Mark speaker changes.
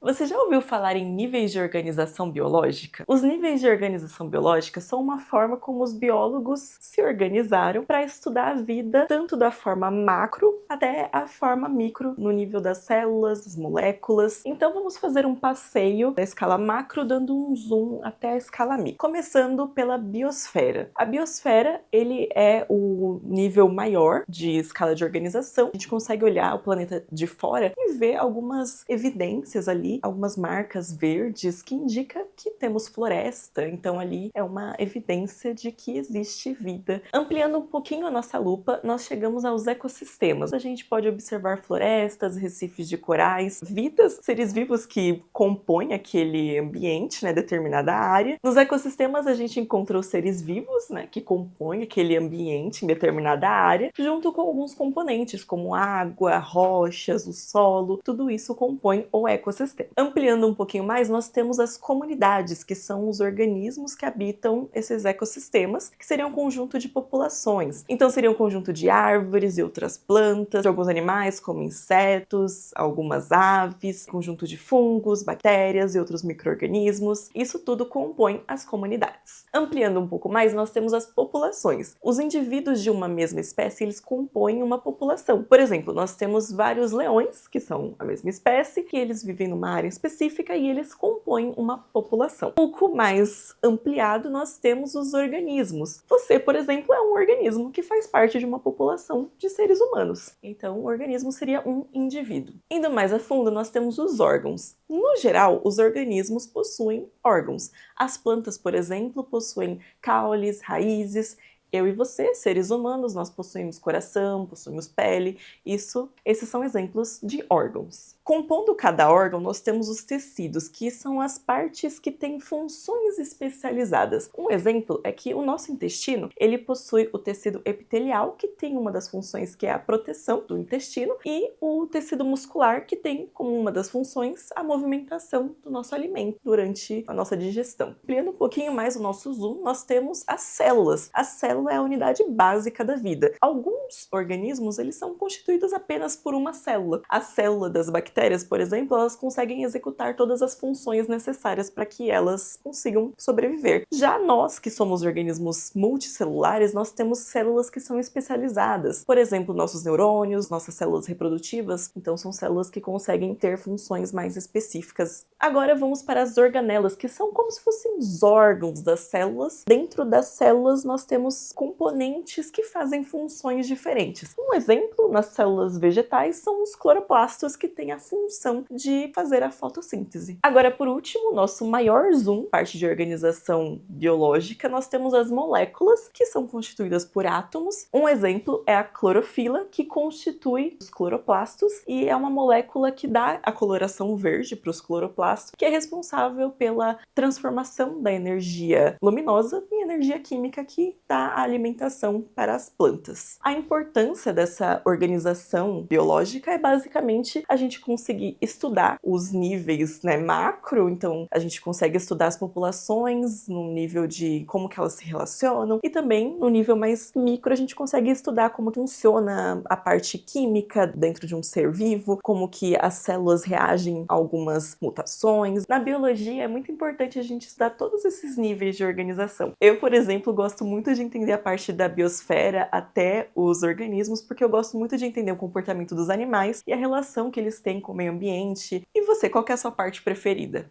Speaker 1: Você já ouviu falar em níveis de organização biológica? Os níveis de organização biológica são uma forma como os biólogos se organizaram para estudar a vida, tanto da forma macro até a forma micro, no nível das células, das moléculas. Então vamos fazer um passeio da escala macro, dando um zoom até a escala micro. Começando pela biosfera. A biosfera, ele é o nível maior de escala de organização. A gente consegue olhar o planeta de fora e ver algumas evidências ali, algumas marcas verdes que indica que temos floresta, então ali é uma evidência de que existe vida. Ampliando um pouquinho a nossa lupa, nós chegamos aos ecossistemas. A gente pode observar florestas, recifes de corais, vidas, seres vivos que compõem aquele ambiente, né, determinada área. Nos ecossistemas a gente encontra os seres vivos, né, que compõem aquele ambiente em determinada área, junto com alguns componentes como água, rochas, o solo, tudo isso compõe o ecossistema. Ampliando um pouquinho mais, nós temos as comunidades, que são os organismos que habitam esses ecossistemas, que seriam um conjunto de populações. Então seria um conjunto de árvores e outras plantas, de alguns animais como insetos, algumas aves, conjunto de fungos, bactérias e outros micro-organismos. Isso tudo compõe as comunidades. Ampliando um pouco mais, nós temos as populações. Os indivíduos de uma mesma espécie, eles compõem uma população. Por exemplo, nós temos vários leões, que são a mesma espécie, que eles vivem numa área específica e eles compõem uma população. Um pouco mais ampliado, nós temos os organismos. Você, por exemplo, é um organismo que faz parte de uma população de seres humanos. Então, o organismo seria um indivíduo. Indo mais a fundo, nós temos os órgãos. No geral, os organismos possuem órgãos. As plantas, por exemplo, possuem caules, raízes. Eu e você, seres humanos, nós possuímos coração, possuímos pele. Esses são exemplos de órgãos. Compondo cada órgão, nós temos os tecidos, que são as partes que têm funções especializadas. Um exemplo é que o nosso intestino, ele possui o tecido epitelial, que tem uma das funções que é a proteção do intestino, e o tecido muscular, que tem como uma das funções a movimentação do nosso alimento durante a nossa digestão. Ampliando um pouquinho mais o nosso zoom, nós temos as células. A célula é a unidade básica da vida. Alguns organismos, eles são constituídos apenas por uma célula. A célula das bactérias, por exemplo, elas conseguem executar todas as funções necessárias para que elas consigam sobreviver. Já nós, que somos organismos multicelulares, nós temos células que são especializadas. Por exemplo, nossos neurônios, nossas células reprodutivas, então são células que conseguem ter funções mais específicas. Agora vamos para as organelas, que são como se fossem os órgãos das células. Dentro das células nós temos componentes que fazem funções diferentes. Um exemplo nas células vegetais são os cloroplastos, que têm a função de fazer a fotossíntese. Agora, por último, nosso maior zoom, parte de organização biológica, nós temos as moléculas, que são constituídas por átomos. Um exemplo é a clorofila, que constitui os cloroplastos e é uma molécula que dá a coloração verde para os cloroplastos, que é responsável pela transformação da energia luminosa em energia química que dá a alimentação para as plantas. A importância dessa organização biológica é basicamente a gente conseguir estudar os níveis, né, macro, então a gente consegue estudar as populações no nível de como que elas se relacionam, e também no nível mais micro a gente consegue estudar como funciona a parte química dentro de um ser vivo, como que as células reagem a algumas mutações. Na biologia é muito importante a gente estudar todos esses níveis de organização. Eu, por exemplo, gosto muito de entender a parte da biosfera até os organismos, porque eu gosto muito de entender o comportamento dos animais e a relação que eles têm com o meio ambiente. E você, qual que é a sua parte preferida?